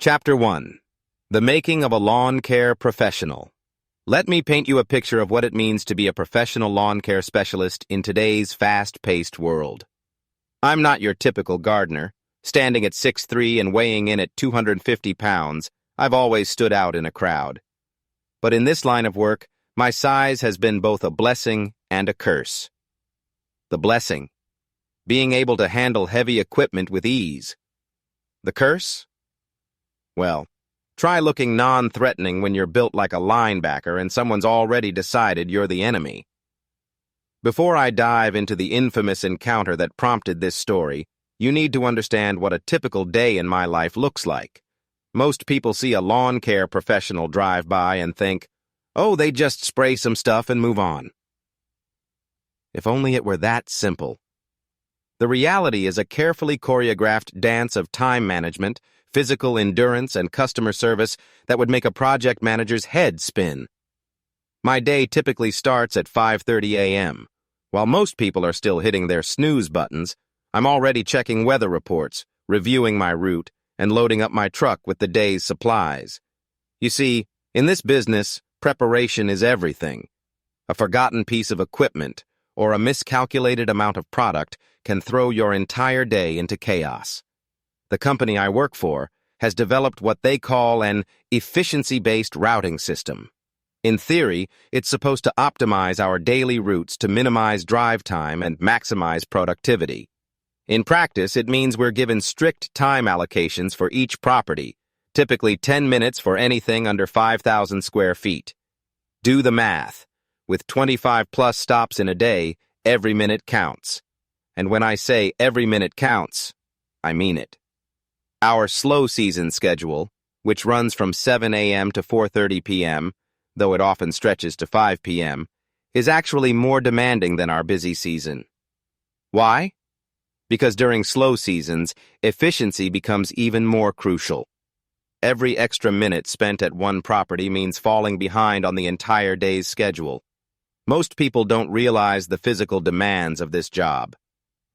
Chapter 1. The Making of a Lawn Care Professional. Let me paint you a picture of what it means to be a professional lawn care specialist in today's fast-paced world. I'm not your typical gardener. Standing at 6'3" and weighing in at 250 pounds, I've always stood out in a crowd. But in this line of work, my size has been both a blessing and a curse. The blessing: being able to handle heavy equipment with ease. The curse? Well, try looking non-threatening when you're built like a linebacker and someone's already decided you're the enemy. Before I dive into the infamous encounter that prompted this story, you need to understand what a typical day in my life looks like. Most people see a lawn care professional drive by and think, oh, they just spray some stuff and move on. If only it were that simple. The reality is a carefully choreographed dance of time management, physical endurance, and customer service that would make a project manager's head spin. My day typically starts at 5:30 a.m. While most people are still hitting their snooze buttons, I'm already checking weather reports, reviewing my route, and loading up my truck with the day's supplies. You see, in this business, preparation is everything. A forgotten piece of equipment or a miscalculated amount of product can throw your entire day into chaos. The company I work for has developed what they call an efficiency-based routing system. In theory, it's supposed to optimize our daily routes to minimize drive time and maximize productivity. In practice, it means we're given strict time allocations for each property, typically 10 minutes for anything under 5,000 square feet. Do the math. With 25-plus stops in a day, every minute counts. And when I say every minute counts, I mean it. Our slow season schedule, which runs from 7 a.m. to 4:30 p.m., though it often stretches to 5 p.m., is actually more demanding than our busy season. Why? Because during slow seasons, efficiency becomes even more crucial. Every extra minute spent at one property means falling behind on the entire day's schedule. Most people don't realize the physical demands of this job.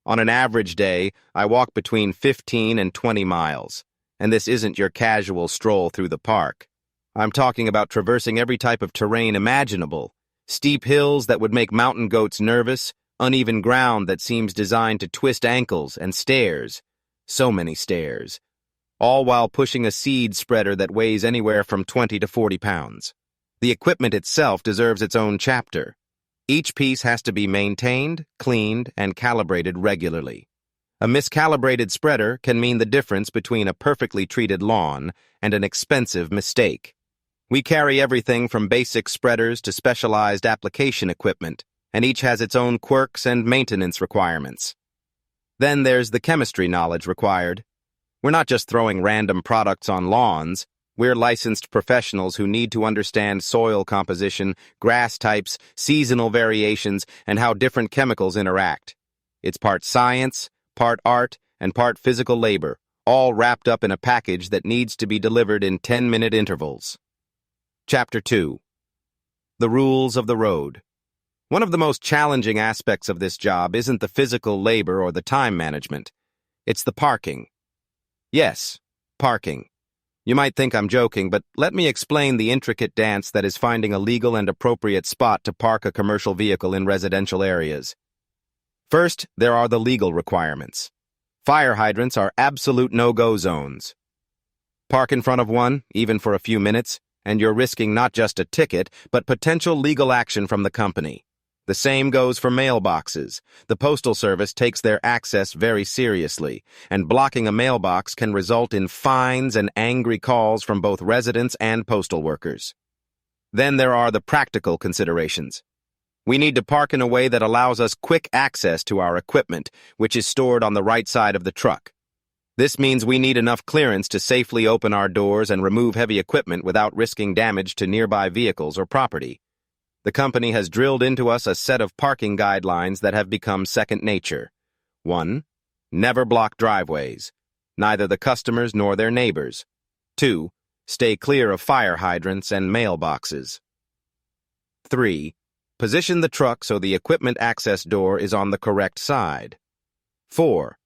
On an average day, I walk between 15 and 20 miles, and this isn't your casual stroll through the park. I'm talking about traversing every type of terrain imaginable: steep hills that would make mountain goats nervous, uneven ground that seems designed to twist ankles, and stairs. So many stairs. All while pushing a seed spreader that weighs anywhere from 20 to 40 pounds. The equipment itself deserves its own chapter. Each piece has to be maintained, cleaned, and calibrated regularly. A miscalibrated spreader can mean the difference between a perfectly treated lawn and an expensive mistake. We carry everything from basic spreaders to specialized application equipment, and each has its own quirks and maintenance requirements. Then there's the chemistry knowledge required. We're not just throwing random products on lawns. We're licensed professionals who need to understand soil composition, grass types, seasonal variations, and how different chemicals interact. It's part science, part art, and part physical labor, all wrapped up in a package that needs to be delivered in 10-minute intervals. Chapter 2. The Rules of the Road. One of the most challenging aspects of this job isn't the physical labor or the time management. It's the parking. Yes, parking. You might think I'm joking, but let me explain the intricate dance that is finding a legal and appropriate spot to park a commercial vehicle in residential areas. First, there are the legal requirements. Fire hydrants are absolute no-go zones. Park in front of one, even for a few minutes, and you're risking not just a ticket, but potential legal action from the company. The same goes for mailboxes. The Postal Service takes their access very seriously, and blocking a mailbox can result in fines and angry calls from both residents and postal workers. Then there are the practical considerations. We need to park in a way that allows us quick access to our equipment, which is stored on the right side of the truck. This means we need enough clearance to safely open our doors and remove heavy equipment without risking damage to nearby vehicles or property. The company has drilled into us a set of parking guidelines that have become second nature. 1. Never block driveways, neither the customers nor their neighbors. 2. Stay clear of fire hydrants and mailboxes. 3. Position the truck so the equipment access door is on the correct side. 4.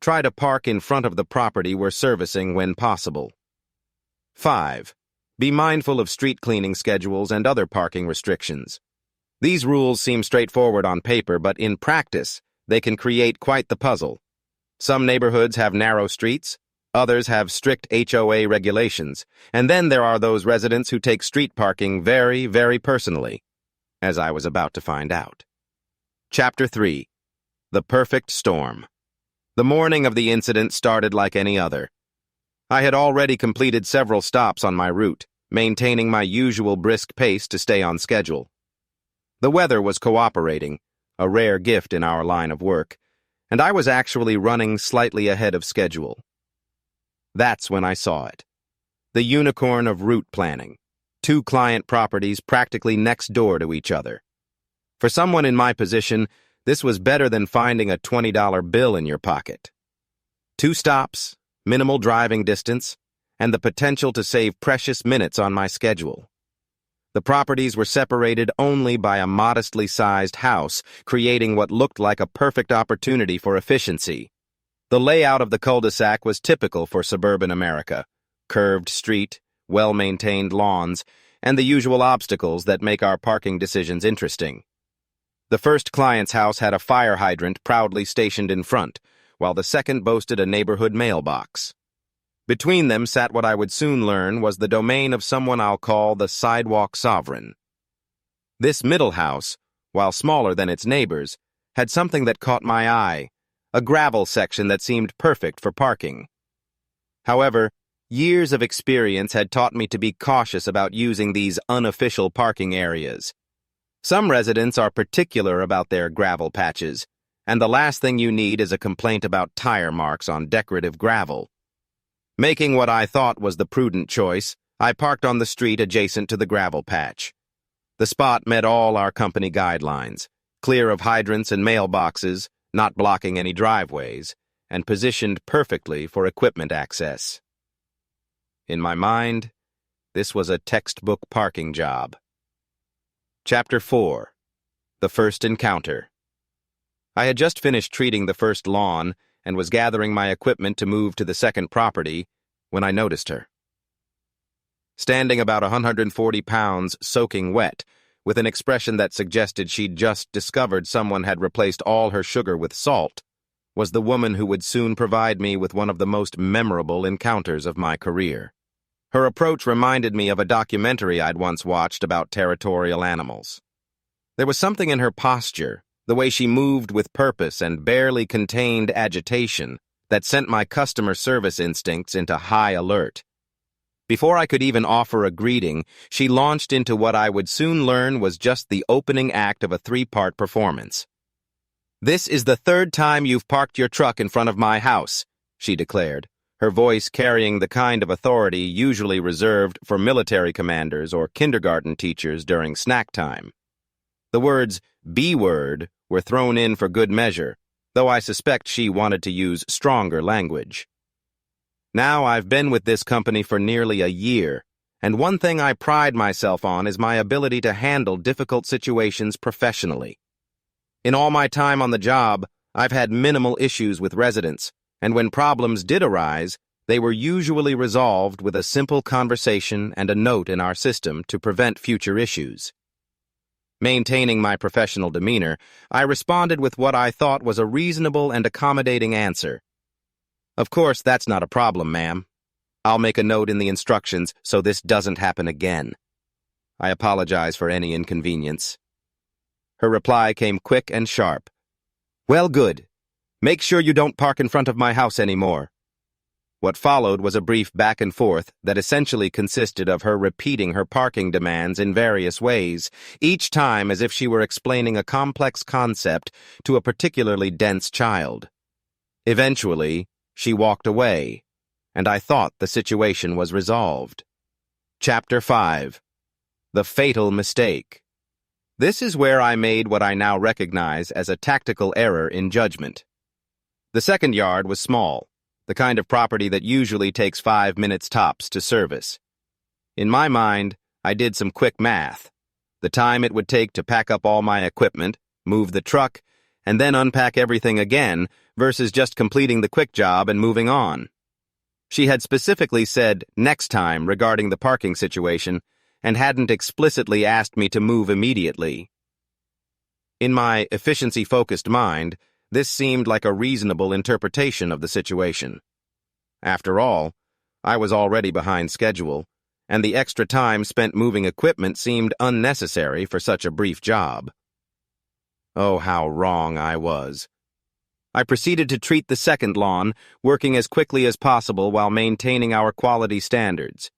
Try to park in front of the property we're servicing when possible. 5. Be mindful of street cleaning schedules and other parking restrictions. These rules seem straightforward on paper, but in practice, they can create quite the puzzle. Some neighborhoods have narrow streets, others have strict HOA regulations, and then there are those residents who take street parking very, very personally, as I was about to find out. Chapter 3. The Perfect Storm. The morning of the incident started like any other. I had already completed several stops on my route, maintaining my usual brisk pace to stay on schedule. The weather was cooperating, a rare gift in our line of work, and I was actually running slightly ahead of schedule. That's when I saw it. The unicorn of route planning. 2 client properties practically next door to each other. For someone in my position, this was better than finding a $20 bill in your pocket. 2 stops, minimal driving distance, and the potential to save precious minutes on my schedule. The properties were separated only by a modestly sized house, creating what looked like a perfect opportunity for efficiency. The layout of the cul-de-sac was typical for suburban America: curved street, well-maintained lawns, and the usual obstacles that make our parking decisions interesting. The first client's house had a fire hydrant proudly stationed in front, while the second boasted a neighborhood mailbox. Between them sat what I would soon learn was the domain of someone I'll call the sidewalk sovereign. This middle house, while smaller than its neighbors, had something that caught my eye: a gravel section that seemed perfect for parking. However, years of experience had taught me to be cautious about using these unofficial parking areas. Some residents are particular about their gravel patches, and the last thing you need is a complaint about tire marks on decorative gravel. Making what I thought was the prudent choice, I parked on the street adjacent to the gravel patch. The spot met all our company guidelines: clear of hydrants and mailboxes, not blocking any driveways, and positioned perfectly for equipment access. In my mind, this was a textbook parking job. Chapter 4. The First Encounter. I had just finished treating the first lawn and was gathering my equipment to move to the second property when I noticed her. Standing about 140 pounds, soaking wet, with an expression that suggested she'd just discovered someone had replaced all her sugar with salt, was the woman who would soon provide me with one of the most memorable encounters of my career. Her approach reminded me of a documentary I'd once watched about territorial animals. There was something in her posture, the way she moved with purpose and barely contained agitation, that sent my customer service instincts into high alert. Before I could even offer a greeting, she launched into what I would soon learn was just the opening act of a 3-part performance. "This is the 3rd time you've parked your truck in front of my house," she declared, her voice carrying the kind of authority usually reserved for military commanders or kindergarten teachers during snack time. The words B-word were thrown in for good measure, though I suspect she wanted to use stronger language. Now I've been with this company for nearly a year, and one thing I pride myself on is my ability to handle difficult situations professionally. In all my time on the job, I've had minimal issues with residents, and when problems did arise, they were usually resolved with a simple conversation and a note in our system to prevent future issues. Maintaining my professional demeanor, I responded with what I thought was a reasonable and accommodating answer. "Of course, that's not a problem, ma'am. I'll make a note in the instructions so this doesn't happen again. I apologize for any inconvenience." Her reply came quick and sharp. "Well, good. Make sure you don't park in front of my house anymore." What followed was a brief back and forth that essentially consisted of her repeating her parking demands in various ways, each time as if she were explaining a complex concept to a particularly dense child. Eventually, she walked away, and I thought the situation was resolved. Chapter 5. The Fatal Mistake. This is where I made what I now recognize as a tactical error in judgment. The second yard was small, the kind of property that usually takes 5 minutes tops to service. In my mind, I did some quick math. The time it would take to pack up all my equipment, move the truck, and then unpack everything again versus just completing the quick job and moving on. She had specifically said next time regarding the parking situation and hadn't explicitly asked me to move immediately. In my efficiency-focused mind, this seemed like a reasonable interpretation of the situation. After all, I was already behind schedule, and the extra time spent moving equipment seemed unnecessary for such a brief job. Oh, how wrong I was. I proceeded to treat the second lawn, working as quickly as possible while maintaining our quality standards.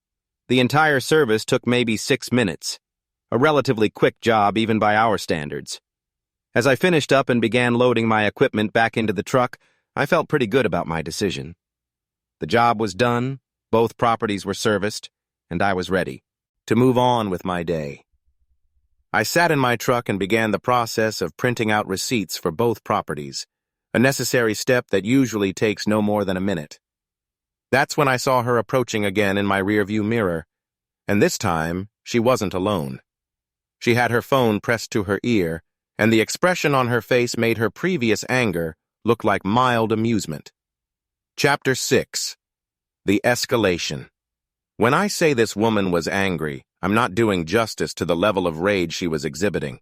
The entire service took maybe 6 minutes, a relatively quick job even by our standards. As I finished up and began loading my equipment back into the truck, I felt pretty good about my decision. The job was done, both properties were serviced, and I was ready to move on with my day. I sat in my truck and began the process of printing out receipts for both properties, a necessary step that usually takes no more than a minute. That's when I saw her approaching again in my rearview mirror, and this time she wasn't alone. She had her phone pressed to her ear, and the expression on her face made her previous anger look like mild amusement. Chapter 6. The Escalation. When I say this woman was angry, I'm not doing justice to the level of rage she was exhibiting.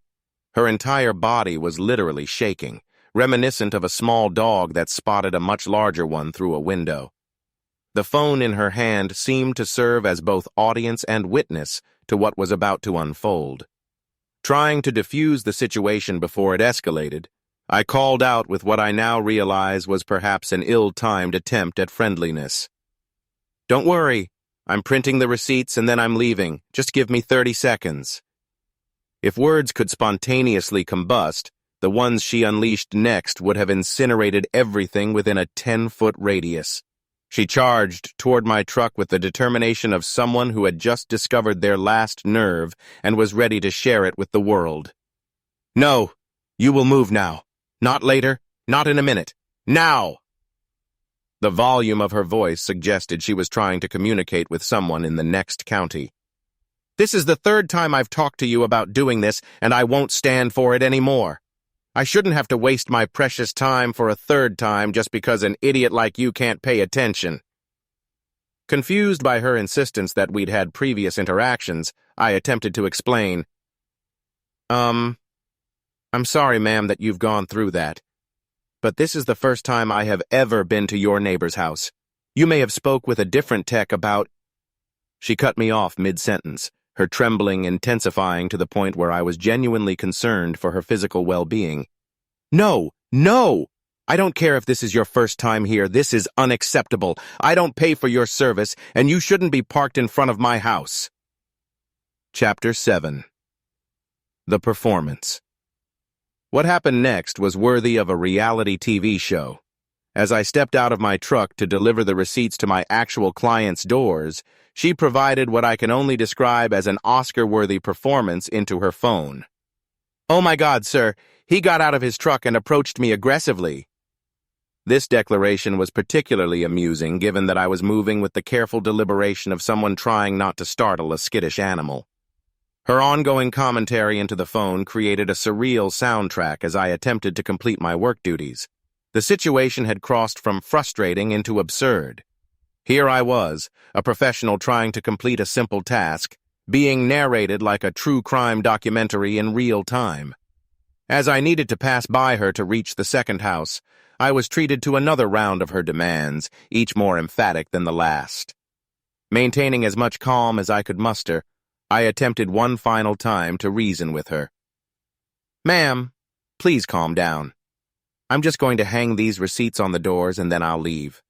Her entire body was literally shaking, reminiscent of a small dog that spotted a much larger one through a window. The phone in her hand seemed to serve as both audience and witness to what was about to unfold. Trying to defuse the situation before it escalated, I called out with what I now realize was perhaps an ill-timed attempt at friendliness. "Don't worry, I'm printing the receipts and then I'm leaving. Just give me 30 seconds. If words could spontaneously combust, the ones she unleashed next would have incinerated everything within a 10-foot radius. She charged toward my truck with the determination of someone who had just discovered their last nerve and was ready to share it with the world. "No, you will move now. Not later, not in a minute. Now!" The volume of her voice suggested she was trying to communicate with someone in the next county. "This is the 3rd time I've talked to you about doing this, and I won't stand for it anymore. I shouldn't have to waste my precious time for a 3rd time just because an idiot like you can't pay attention." Confused by her insistence that we'd had previous interactions, I attempted to explain. I'm sorry, ma'am, that you've gone through that. But this is the first time I have ever been to your neighbor's house. You may have spoke with a different tech about—" She cut me off mid-sentence, her trembling intensifying to the point where I was genuinely concerned for her physical well-being. "No, no! I don't care if this is your first time here. This is unacceptable. I don't pay for your service, and you shouldn't be parked in front of my house." Chapter 7. The Performance. What happened next was worthy of a reality TV show. As I stepped out of my truck to deliver the receipts to my actual client's doors, she provided what I can only describe as an Oscar-worthy performance into her phone. "Oh my God, sir, he got out of his truck and approached me aggressively." This declaration was particularly amusing given that I was moving with the careful deliberation of someone trying not to startle a skittish animal. Her ongoing commentary into the phone created a surreal soundtrack as I attempted to complete my work duties. The situation had crossed from frustrating into absurd. Here I was, a professional trying to complete a simple task, being narrated like a true crime documentary in real time. As I needed to pass by her to reach the second house, I was treated to another round of her demands, each more emphatic than the last. Maintaining as much calm as I could muster, I attempted one final time to reason with her. "Ma'am, please calm down. I'm just going to hang these receipts on the doors and then I'll leave.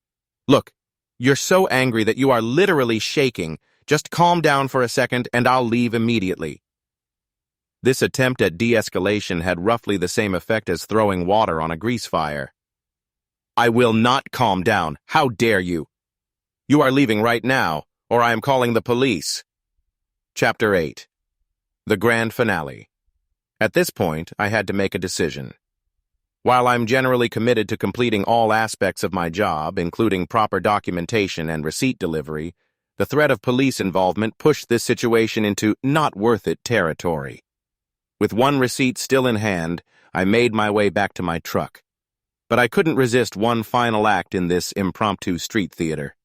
Look, you're so angry that you are literally shaking. Just calm down for a second and I'll leave immediately." This attempt at de-escalation had roughly the same effect as throwing water on a grease fire. "I will not calm down. How dare you? You are leaving right now, or I am calling the police." Chapter 8. The Grand Finale. At this point, I had to make a decision. While I'm generally committed to completing all aspects of my job, including proper documentation and receipt delivery, the threat of police involvement pushed this situation into not-worth-it territory. With one receipt still in hand, I made my way back to my truck. But I couldn't resist one final act in this impromptu street theater.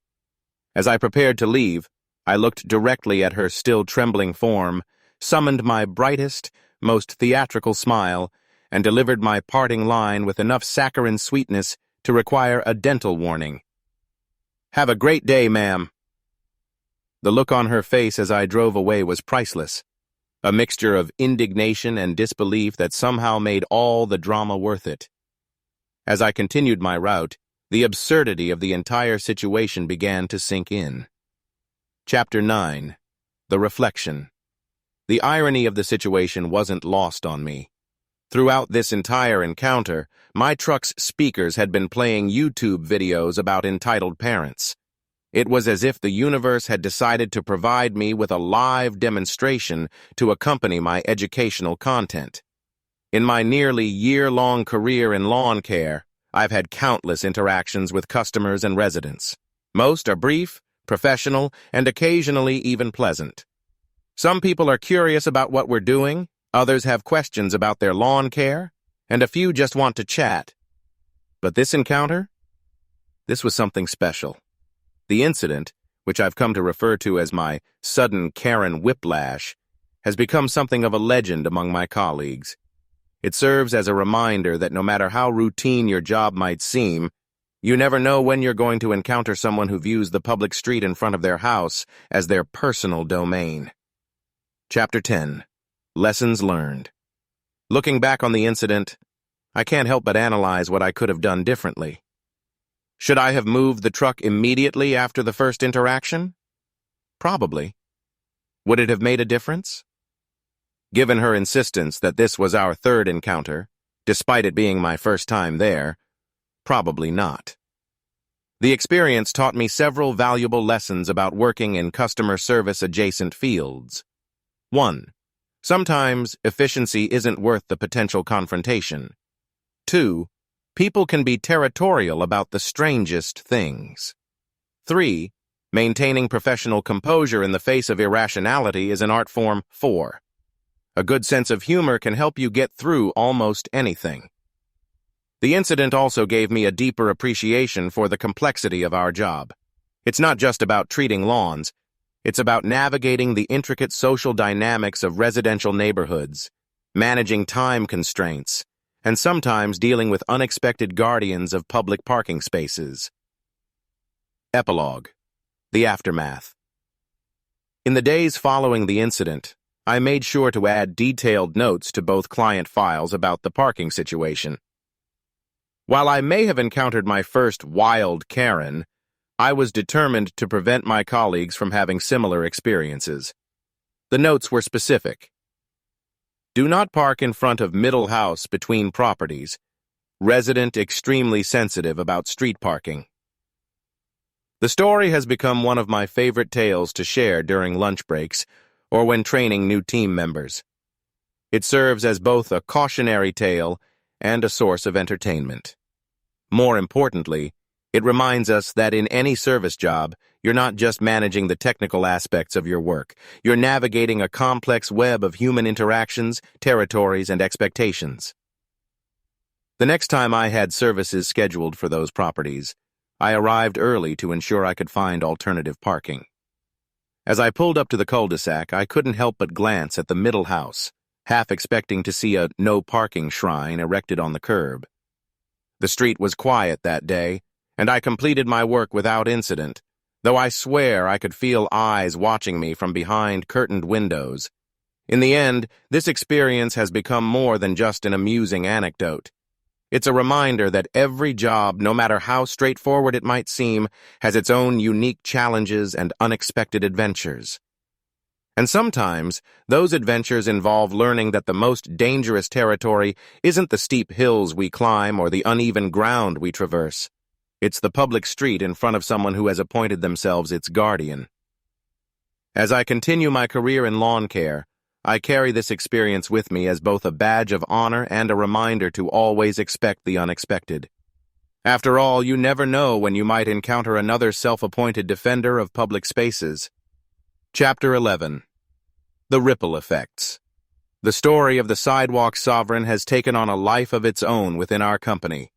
As I prepared to leave, I looked directly at her still trembling form, summoned my brightest, most theatrical smile, and delivered my parting line with enough saccharine sweetness to require a dental warning. "Have a great day, ma'am." The look on her face as I drove away was priceless, a mixture of indignation and disbelief that somehow made all the drama worth it. As I continued my route, the absurdity of the entire situation began to sink in. Chapter 9. The Reflection. The irony of the situation wasn't lost on me. Throughout this entire encounter, my truck's speakers had been playing YouTube videos about entitled parents. It was as if the universe had decided to provide me with a live demonstration to accompany my educational content. In my nearly year-long career in lawn care, I've had countless interactions with customers and residents. Most are brief, professional, and occasionally even pleasant. Some people are curious about what we're doing, others have questions about their lawn care, and a few just want to chat. But this encounter? This was something special. The incident, which I've come to refer to as my sudden Karen whiplash, has become something of a legend among my colleagues. It serves as a reminder that no matter how routine your job might seem, you never know when you're going to encounter someone who views the public street in front of their house as their personal domain. Chapter 10. Lessons Learned. Looking back on the incident, I can't help but analyze what I could have done differently. Should I have moved the truck immediately after the first interaction? Probably. Would it have made a difference? Given her insistence that this was our third encounter, despite it being my first time there, probably not. The experience taught me several valuable lessons about working in customer service adjacent fields. 1. Sometimes efficiency isn't worth the potential confrontation. 2. People can be territorial about the strangest things. 3. Maintaining professional composure in the face of irrationality is an art form. 4. A good sense of humor can help you get through almost anything. The incident also gave me a deeper appreciation for the complexity of our job. It's not just about treating lawns, it's about navigating the intricate social dynamics of residential neighborhoods, managing time constraints, and sometimes dealing with unexpected guardians of public parking spaces. Epilogue. The Aftermath. In the days following the incident, I made sure to add detailed notes to both client files about the parking situation. While I may have encountered my first wild Karen, I was determined to prevent my colleagues from having similar experiences. The notes were specific. Do not park in front of middle house between properties. Resident extremely sensitive about street parking. The story has become one of my favorite tales to share during lunch breaks or when training new team members. It serves as both a cautionary tale and a source of entertainment. More importantly, it reminds us that in any service job, you're not just managing the technical aspects of your work. You're navigating a complex web of human interactions, territories, and expectations. The next time I had services scheduled for those properties, I arrived early to ensure I could find alternative parking. As I pulled up to the cul-de-sac, I couldn't help but glance at the middle house, half expecting to see a no parking shrine erected on the curb. The street was quiet that day, and I completed my work without incident, though I swear I could feel eyes watching me from behind curtained windows. In the end, this experience has become more than just an amusing anecdote. It's a reminder that every job, no matter how straightforward it might seem, has its own unique challenges and unexpected adventures. And sometimes, those adventures involve learning that the most dangerous territory isn't the steep hills we climb or the uneven ground we traverse. It's the public street in front of someone who has appointed themselves its guardian. As I continue my career in lawn care, I carry this experience with me as both a badge of honor and a reminder to always expect the unexpected. After all, you never know when you might encounter another self-appointed defender of public spaces. Chapter 11. The Ripple Effects. The story of the sidewalk sovereign has taken on a life of its own within our company.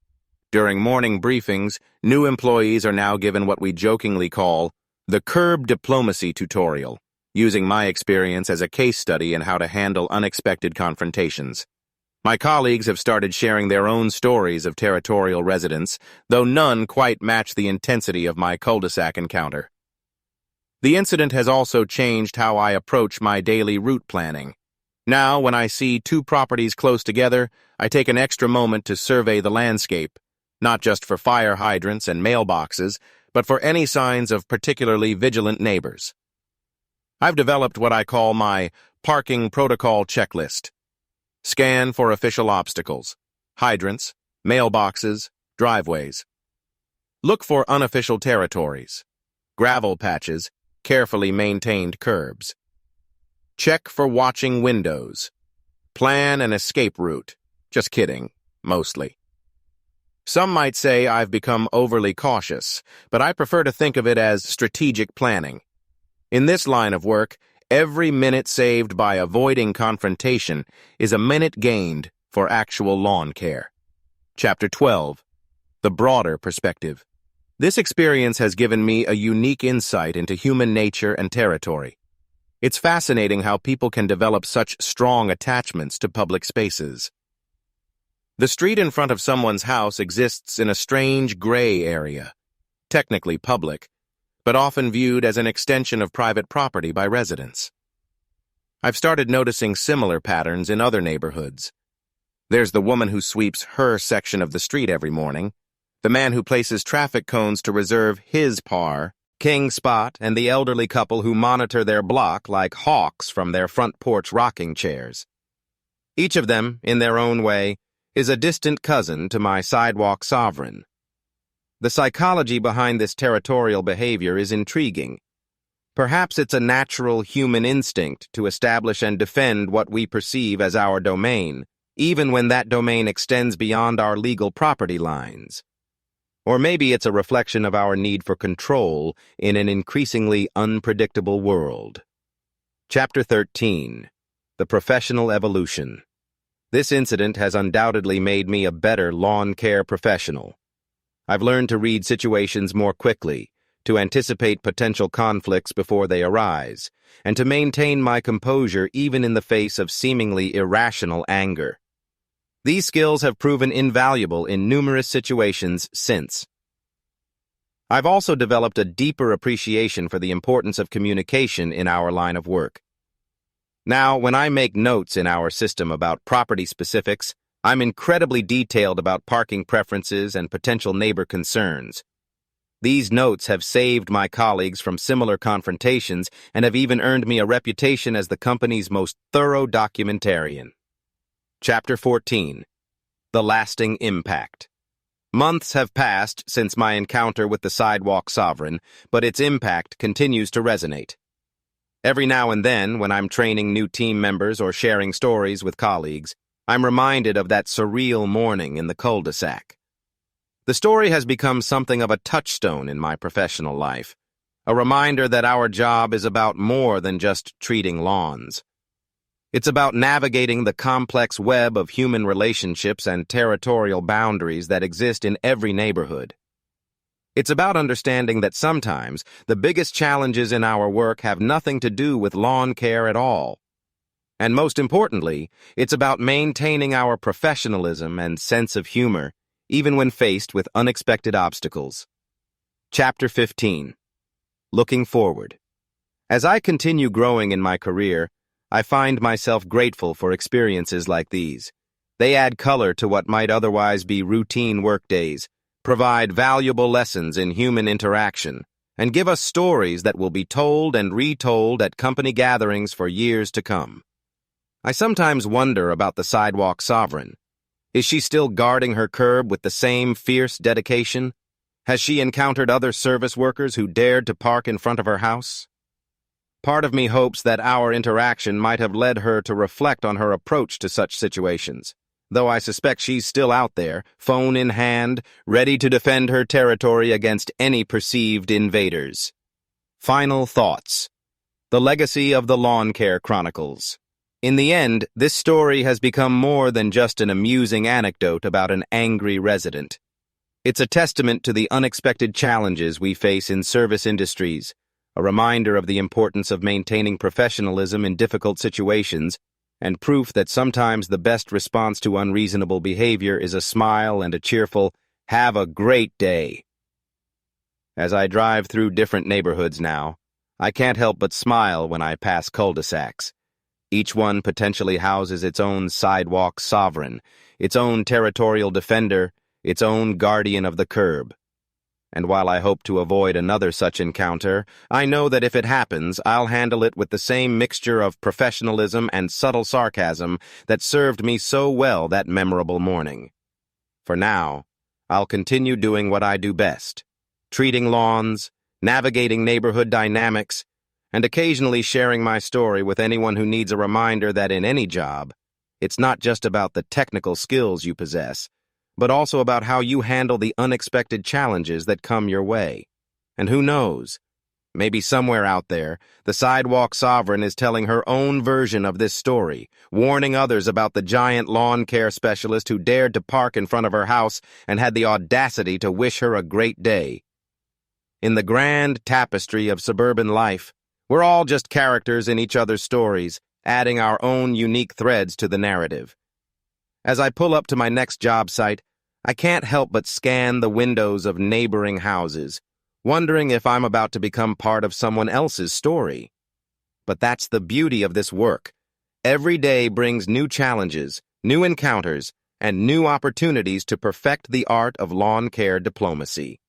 During morning briefings, new employees are now given what we jokingly call The curb diplomacy tutorial, using my experience as a case study in how to handle unexpected confrontations. My colleagues have started sharing their own stories of territorial residents, though none quite match the intensity of my cul-de-sac encounter. The incident has also changed how I approach my daily route planning. Now, when I see two properties close together, I take an extra moment to survey the landscape, not just for fire hydrants and mailboxes, but for any signs of particularly vigilant neighbors. I've developed what I call my parking protocol checklist. Scan for official obstacles, hydrants, mailboxes, driveways. Look for unofficial territories, gravel patches, carefully maintained curbs. Check for watching windows. Plan an escape route. Just kidding, mostly. Some might say I've become overly cautious, but I prefer to think of it as strategic planning. In this line of work, every minute saved by avoiding confrontation is a minute gained for actual lawn care. Chapter 12. The Broader Perspective. This experience has given me a unique insight into human nature and territory. It's fascinating how people can develop such strong attachments to public spaces. The street in front of someone's house exists in a strange gray area, technically public, but often viewed as an extension of private property by residents. I've started noticing similar patterns in other neighborhoods. There's the woman who sweeps her section of the street every morning, the man who places traffic cones to reserve his king spot, and the elderly couple who monitor their block like hawks from their front porch rocking chairs. Each of them, in their own way, is a distant cousin to my sidewalk sovereign. The psychology behind this territorial behavior is intriguing. Perhaps it's a natural human instinct to establish and defend what we perceive as our domain, even when that domain extends beyond our legal property lines. Or maybe it's a reflection of our need for control in an increasingly unpredictable world. Chapter 13. The Professional Evolution. This incident has undoubtedly made me a better lawn care professional. I've learned to read situations more quickly, to anticipate potential conflicts before they arise, and to maintain my composure even in the face of seemingly irrational anger. These skills have proven invaluable in numerous situations since. I've also developed a deeper appreciation for the importance of communication in our line of work. Now, when I make notes in our system about property specifics, I'm incredibly detailed about parking preferences and potential neighbor concerns. These notes have saved my colleagues from similar confrontations and have even earned me a reputation as the company's most thorough documentarian. Chapter 14. The Lasting Impact. Months have passed since my encounter with the sidewalk sovereign, but its impact continues to resonate. Every now and then, when I'm training new team members or sharing stories with colleagues, I'm reminded of that surreal morning in the cul-de-sac. The story has become something of a touchstone in my professional life, a reminder that our job is about more than just treating lawns. It's about navigating the complex web of human relationships and territorial boundaries that exist in every neighborhood. It's about understanding that sometimes the biggest challenges in our work have nothing to do with lawn care at all. And most importantly, it's about maintaining our professionalism and sense of humor, even when faced with unexpected obstacles. Chapter 15. Looking Forward. As I continue growing in my career, I find myself grateful for experiences like these. They add color to what might otherwise be routine workdays, provide valuable lessons in human interaction, and give us stories that will be told and retold at company gatherings for years to come. I sometimes wonder about the sidewalk sovereign. Is she still guarding her curb with the same fierce dedication? Has she encountered other service workers who dared to park in front of her house? Part of me hopes that our interaction might have led her to reflect on her approach to such situations, though I suspect she's still out there, phone in hand, ready to defend her territory against any perceived invaders. Final thoughts. The legacy of the Lawn Care Chronicles. In the end, this story has become more than just an amusing anecdote about an angry resident. It's a testament to the unexpected challenges we face in service industries, a reminder of the importance of maintaining professionalism in difficult situations, and proof that sometimes the best response to unreasonable behavior is a smile and a cheerful, "Have a great day." As I drive through different neighborhoods now, I can't help but smile when I pass cul-de-sacs. Each one potentially houses its own sidewalk sovereign, its own territorial defender, its own guardian of the curb. And while I hope to avoid another such encounter, I know that if it happens, I'll handle it with the same mixture of professionalism and subtle sarcasm that served me so well that memorable morning. For now, I'll continue doing what I do best, treating lawns, navigating neighborhood dynamics, and occasionally sharing my story with anyone who needs a reminder that in any job, it's not just about the technical skills you possess, but also about how you handle the unexpected challenges that come your way. And who knows, maybe somewhere out there, the sidewalk sovereign is telling her own version of this story, warning others about the giant lawn care specialist who dared to park in front of her house and had the audacity to wish her a great day. In the grand tapestry of suburban life, we're all just characters in each other's stories, adding our own unique threads to the narrative. As I pull up to my next job site, I can't help but scan the windows of neighboring houses, wondering if I'm about to become part of someone else's story. But that's the beauty of this work. Every day brings new challenges, new encounters, and new opportunities to perfect the art of lawn care diplomacy.